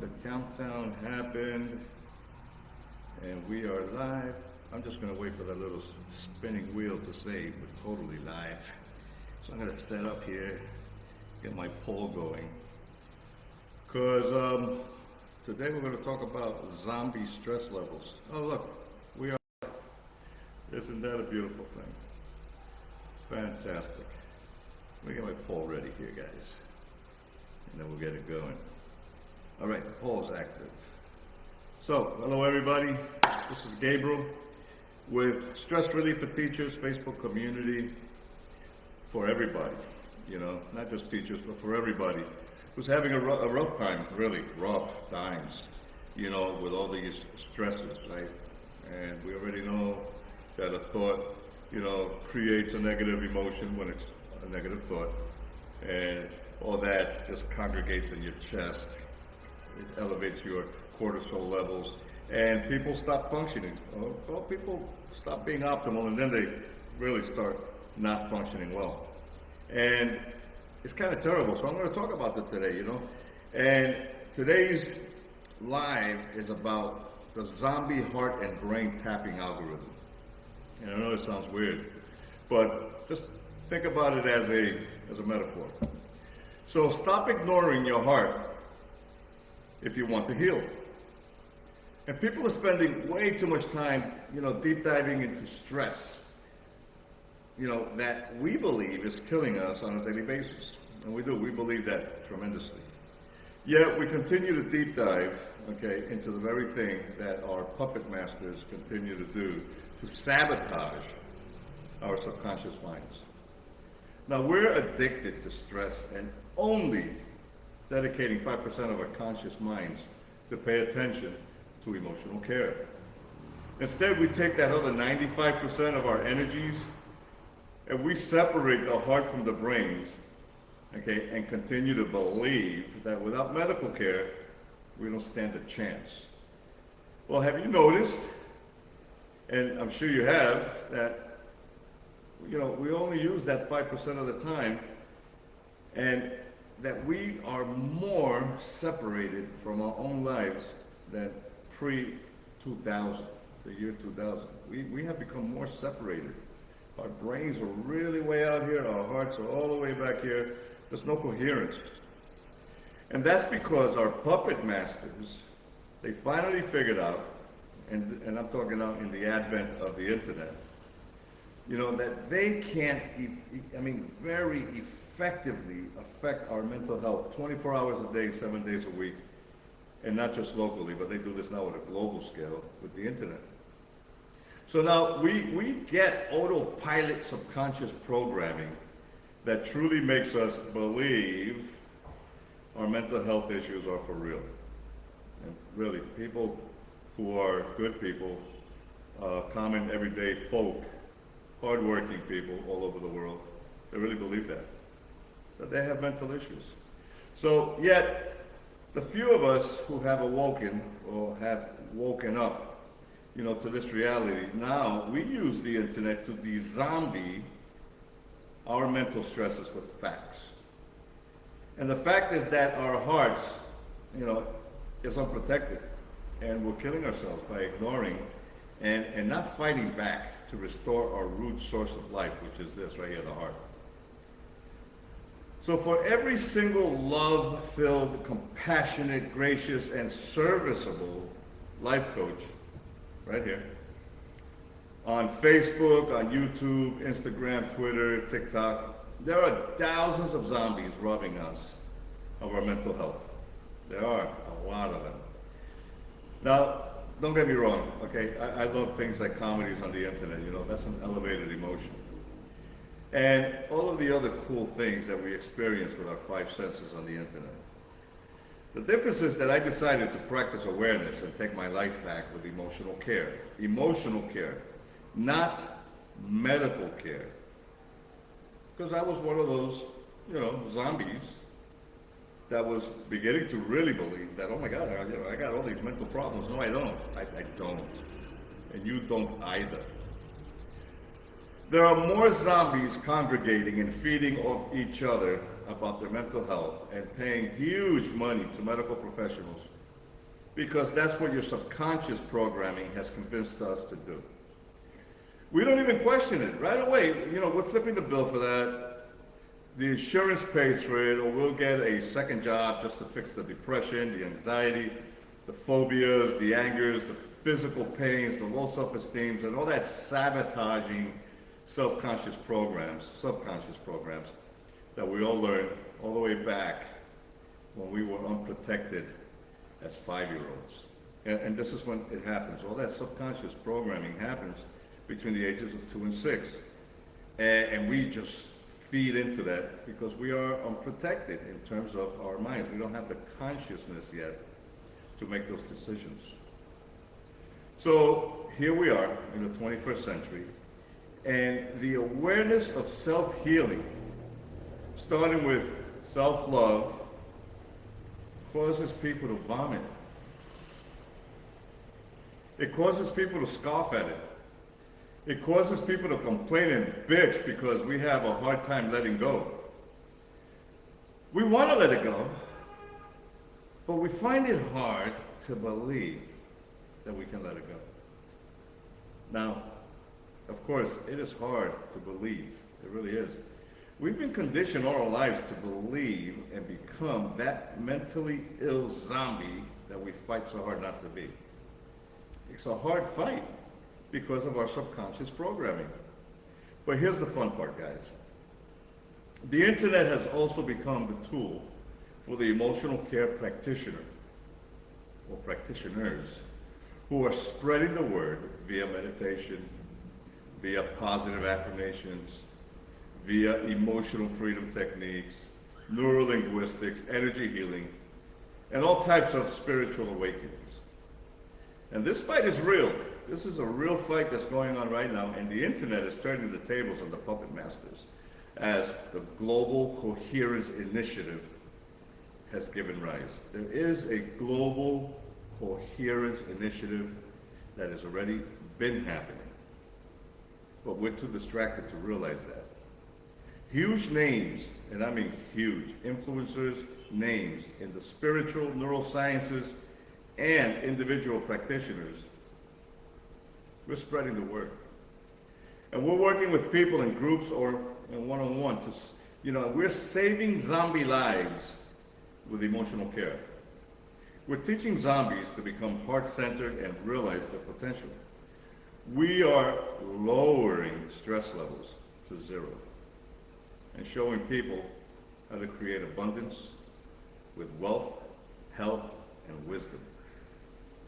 The countdown happened, and we are live. I'm just going to wait for that little spinning wheel to say we're totally live. So I'm going to set up here, get my poll going. Because today we're going to talk about zombie stress levels. Oh, look, we are live. Isn't that a beautiful thing? Fantastic. Let me get my poll ready here, guys. And then we'll get it going. All right, the poll is active. So, hello everybody. This is Gabriel with Stress Relief for Teachers, Facebook community for everybody. You know, not just teachers, but for everybody who's having a rough time, really rough times, you know, with all these stresses, right? And we already know that a thought, you know, creates a negative emotion when it's a negative thought. And all that just congregates in your chest. It elevates your cortisol levels, and people stop functioning. Well, people stop being optimal, and then they really start not functioning well. And it's kind of terrible, so I'm going to talk about that today, you know. And today's live is about the zombie heart and brain tapping algorithm. And I know it sounds weird, but just think about it as a metaphor. So stop ignoring your heart if you want to heal. And people are spending way too much time, you know, deep diving into stress, you know, that we believe is killing us on a daily basis. And we do, we believe that tremendously. Yet we continue to deep dive, okay, into the very thing that our puppet masters continue to do to sabotage our subconscious minds. Now, we're addicted to stress and only dedicating 5% of our conscious minds to pay attention to emotional care. Instead, we take that other 95% of our energies and we separate the heart from the brains, okay, and continue to believe that without medical care, we don't stand a chance. Well, have you noticed, and I'm sure you have, that, you know, we only use that 5% of the time, and that we are more separated from our own lives than pre-2000, the year 2000. We have become more separated. Our brains are really way out here, our hearts are all the way back here. There's no coherence. And that's because our puppet masters, they finally figured out, and I'm talking now in the advent of the internet, you know, that they can't, very effectively affect our mental health 24 hours a day, 7 days a week, and not just locally, but they do this now at a global scale with the internet. So now we get autopilot subconscious programming that truly makes us believe our mental health issues are for real. And really, people who are good people, common everyday folk, hardworking people all over the world, they really believe that they have mental issues. So yet, the few of us who have awoken or have woken up, you know, to this reality, now we use the internet to de-zombie our mental stresses with facts. And the fact is that our hearts, you know, is unprotected, and we're killing ourselves by ignoring and not fighting back to restore our root source of life, which is this right here, the heart. So for every single love-filled, compassionate, gracious, and serviceable life coach, right here, on Facebook, on YouTube, Instagram, Twitter, TikTok, there are thousands of zombies robbing us of our mental health. There are a lot of them. Now, don't get me wrong, okay? I love things like comedies on the internet, you know, that's an elevated emotion. And all of the other cool things that we experience with our five senses on the internet. The difference is that I decided to practice awareness and take my life back with emotional care. Emotional care, not medical care. Because I was one of those, you know, zombies that was beginning to really believe that, oh my God, I got all these mental problems. No, I don't. I don't. And you don't either. There are more zombies congregating and feeding off each other about their mental health and paying huge money to medical professionals because that's what your subconscious programming has convinced us to do. We don't even question it right away. We're flipping the bill for that. The insurance pays for it, or we'll get a second job just to fix the depression, the anxiety, the phobias, the angers, the physical pains, the low self-esteem, and all that sabotaging subconscious programs that we all learned all the way back when we were unprotected as 5-year-olds. And this is when it happens. All that subconscious programming happens between the ages of 2 and 6. And we just feed into that because we are unprotected in terms of our minds. We don't have the consciousness yet to make those decisions. So here we are in the 21st century, and the awareness of self-healing, starting with self-love, causes people to vomit. It causes people to scoff at it. It causes people to complain and bitch because we have a hard time letting go. We want to let it go, but we find it hard to believe that we can let it go. Now, of course, it is hard to believe. It really is. We've been conditioned all our lives to believe and become that mentally ill zombie that we fight so hard not to be. It's a hard fight because of our subconscious programming. But here's the fun part, guys. The internet has also become the tool for the emotional care practitioner, or practitioners, who are spreading the word via meditation, via positive affirmations, via emotional freedom techniques, neurolinguistics, energy healing, and all types of spiritual awakenings. And this fight is real. This is a real fight that's going on right now, and the internet is turning the tables on the puppet masters as the Global Coherence Initiative has given rise. There is a Global Coherence Initiative that has already been happening, but we're too distracted to realize that. Huge names, and I mean huge, influencers, names in the spiritual, neurosciences, and individual practitioners, we're spreading the word. And we're working with people in groups or in one-on-one to, we're saving zombie lives with emotional care. We're teaching zombies to become heart-centered and realize their potential. We are lowering stress levels to 0 and showing people how to create abundance with wealth, health, and wisdom.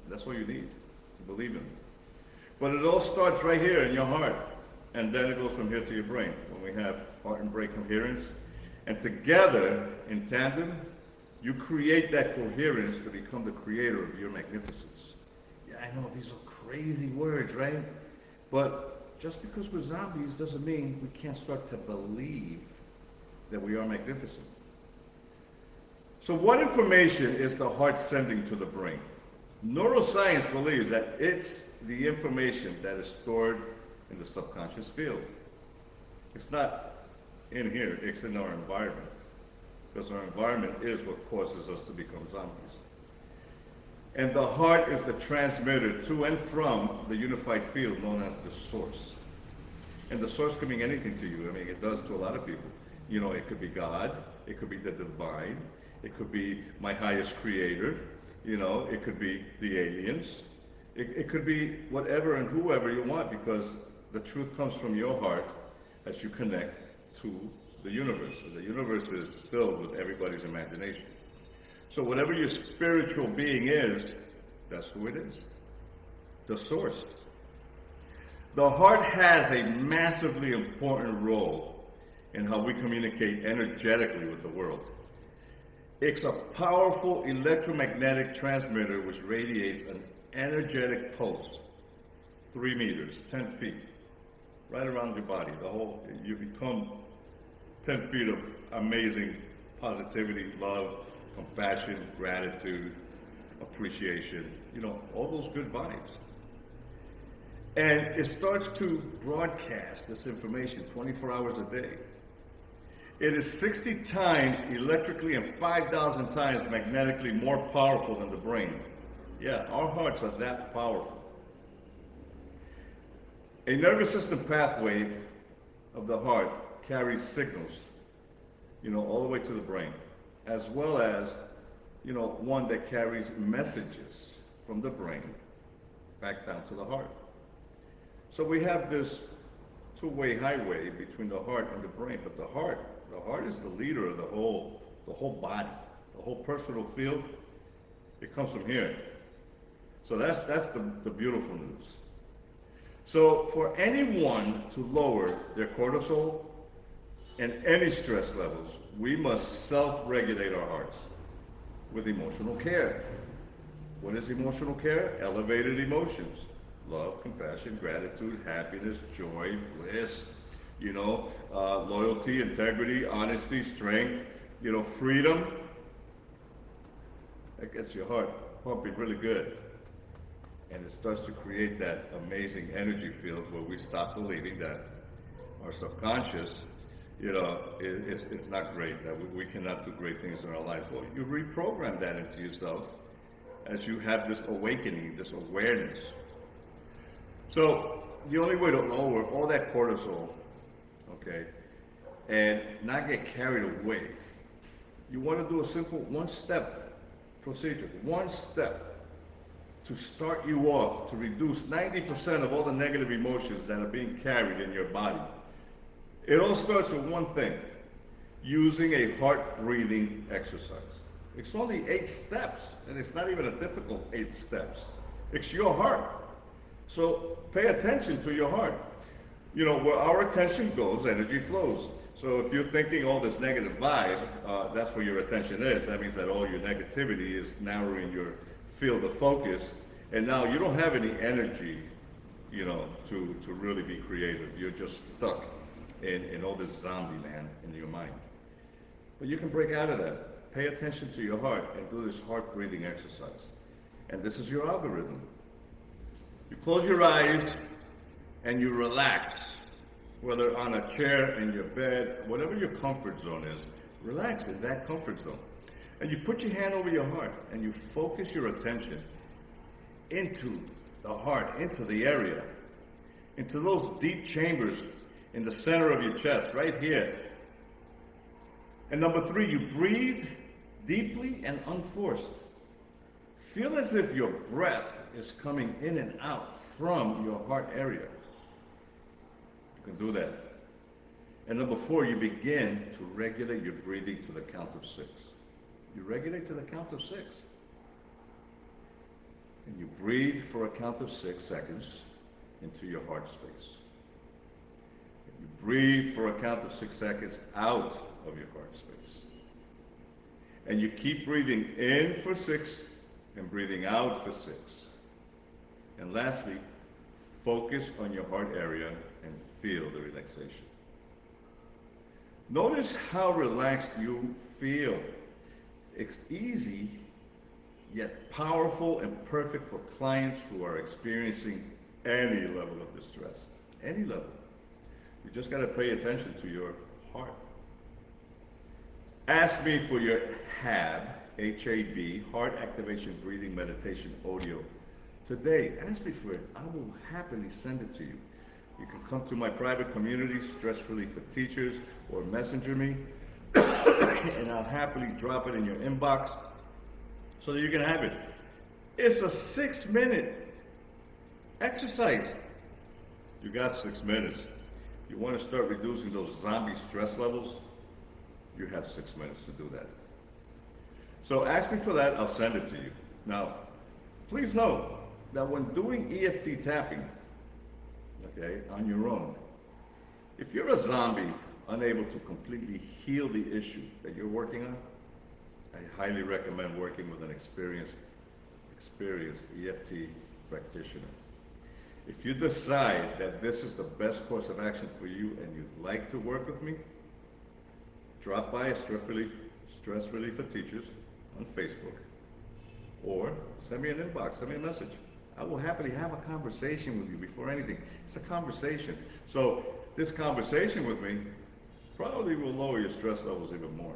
That's all you need to believe in. But it all starts right here in your heart, and then it goes from here to your brain when we have heart and brain coherence. And together, in tandem, you create that coherence to become the creator of your magnificence. Yeah, I know, these are crazy words, right? But just because we're zombies doesn't mean we can't start to believe that we are magnificent. So what information is the heart sending to the brain? Neuroscience believes that it's the information that is stored in the subconscious field. It's not in here, it's in our environment. Because our environment is what causes us to become zombies. And the heart is the transmitter to and from the unified field known as the source. And the source can mean anything to you. I mean, it does to a lot of people. It could be God, it could be the divine, it could be my highest creator, it could be the aliens, it could be whatever and whoever you want, because the truth comes from your heart as you connect to the universe. So the universe is filled with everybody's imagination. So whatever your spiritual being is, that's who it is. The source. The heart has a massively important role in how we communicate energetically with the world. It's a powerful electromagnetic transmitter which radiates an energetic pulse, 3 meters, 10 feet, right around your body. You become 10 feet of amazing positivity, love, compassion, gratitude, appreciation, all those good vibes. And it starts to broadcast this information 24 hours a day. It is 60 times electrically and 5,000 times magnetically more powerful than the brain. Yeah, our hearts are that powerful. A nervous system pathway of the heart carries signals, all the way to the brain, as well as, one that carries messages from the brain back down to the heart. So we have this two-way highway between the heart and the brain, but the heart is the leader of the whole body, the whole personal field. It comes from here. So that's the beautiful news. So for anyone to lower their cortisol and any stress levels, we must self-regulate our hearts with emotional care. What is emotional care? Elevated emotions. Love, compassion, gratitude, happiness, joy, bliss, loyalty, integrity, honesty, strength, freedom. That gets your heart pumping really good. And it starts to create that amazing energy field where we stop believing that our subconscious, it's not great, that we cannot do great things in our lives. Well, you reprogram that into yourself as you have this awakening, this awareness. So the only way to lower all that cortisol, okay, and not get carried away, you want to do a simple one-step procedure, one step to start you off, to reduce 90% of all the negative emotions that are being carried in your body. It all starts with one thing: using a heart breathing exercise. It's only 8 steps, and it's not even a difficult 8 steps. It's your heart. So pay attention to your heart. Where our attention goes, energy flows. So if you're thinking all this negative vibe, that's where your attention is. That means that all your negativity is narrowing your field of focus, and now you don't have any energy, to really be creative. You're just stuck in all this zombie land in your mind. But you can break out of that. Pay attention to your heart and do this heart breathing exercise. And this is your algorithm. You close your eyes and you relax, whether on a chair, in your bed, whatever your comfort zone is. Relax in that comfort zone. And you put your hand over your heart and you focus your attention into the heart, into the area, into those deep chambers in the center of your chest, right here. And number 3, you breathe deeply and unforced. Feel as if your breath is coming in and out from your heart area. You can do that. And number 4, you begin to regulate your breathing to the count of 6. You regulate to the count of 6. And you breathe for a count of 6 seconds into your heart space. And you breathe for a count of 6 seconds out of your heart space. And you keep breathing in for 6 and breathing out for 6. And lastly, focus on your heart area and feel the relaxation. Notice how relaxed you feel. It's easy, yet powerful and perfect for clients who are experiencing any level of distress. Any level. You just got to pay attention to your heart. Ask me for your HAB, H-A-B, Heart Activation Breathing Meditation audio today. Ask me for it. I will happily send it to you. You can come to my private community, Stress Relief for Teachers, or messenger me, and I'll happily drop it in your inbox so that you can have it. It's a 6-minute exercise. You got 6 minutes. If you want to start reducing those zombie stress levels, you have 6 minutes to do that. So ask me for that, I'll send it to you. Now, please know that when doing EFT tapping, okay, on your own, if you're a zombie unable to completely heal the issue that you're working on, I highly recommend working with an experienced EFT practitioner. If you decide that this is the best course of action for you and you'd like to work with me, drop by Stress Relief for Teachers on Facebook, or send me an inbox, send me a message. I will happily have a conversation with you before anything. It's a conversation. So this conversation with me probably will lower your stress levels even more.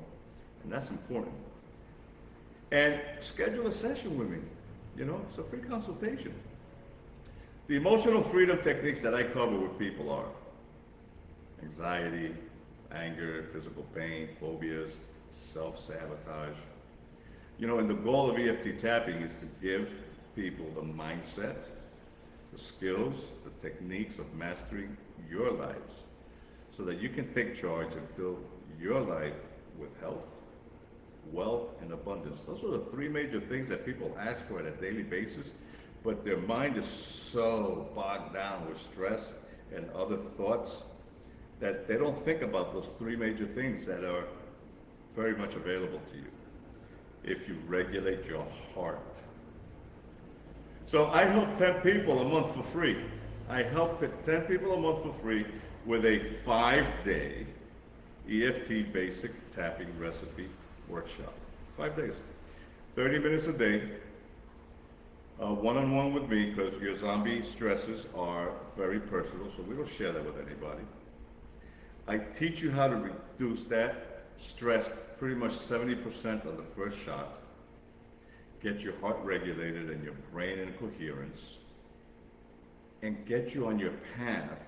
And that's important. And schedule a session with me. You know, it's a free consultation. The emotional freedom techniques that I cover with people are anxiety, anger, physical pain, phobias, self-sabotage. You know, and the goal of EFT tapping is to give people the mindset, the skills, the techniques of mastering your lives so that you can take charge and fill your life with health, wealth, and abundance. Those are the three major things that people ask for on a daily basis, but their mind is so bogged down with stress and other thoughts that they don't think about those three major things that are very much available to you if you regulate your heart. So I help 10 people a month for free. I help 10 people a month for free with a 5-day EFT basic tapping recipe workshop. 5 days. 30 minutes a day, one-on-one with me, because your zombie stresses are very personal, so we don't share that with anybody. I teach you how to reduce that stress pretty much 70% on the first shot, get your heart regulated and your brain in coherence, and get you on your path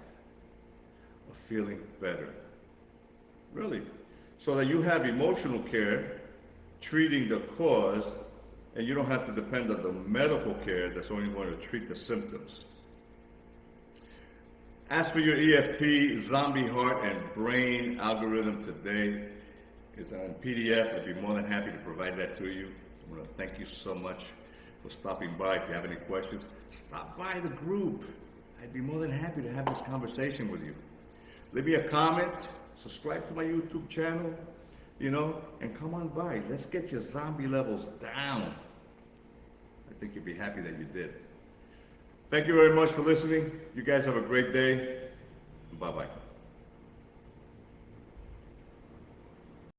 of feeling better. Really. So that you have emotional care treating the cause, and you don't have to depend on the medical care that's only going to treat the symptoms. As for your EFT zombie heart and brain algorithm today, is on PDF. I'd be more than happy to provide that to you. I want to thank you so much for stopping by. If you have any questions, stop by the group. I'd be more than happy to have this conversation with you. Leave me a comment, subscribe to my YouTube channel, you know, and come on by. Let's get your zombie levels down. I think you'll be happy that you did. Thank you very much for listening. You guys have a great day. Bye-bye.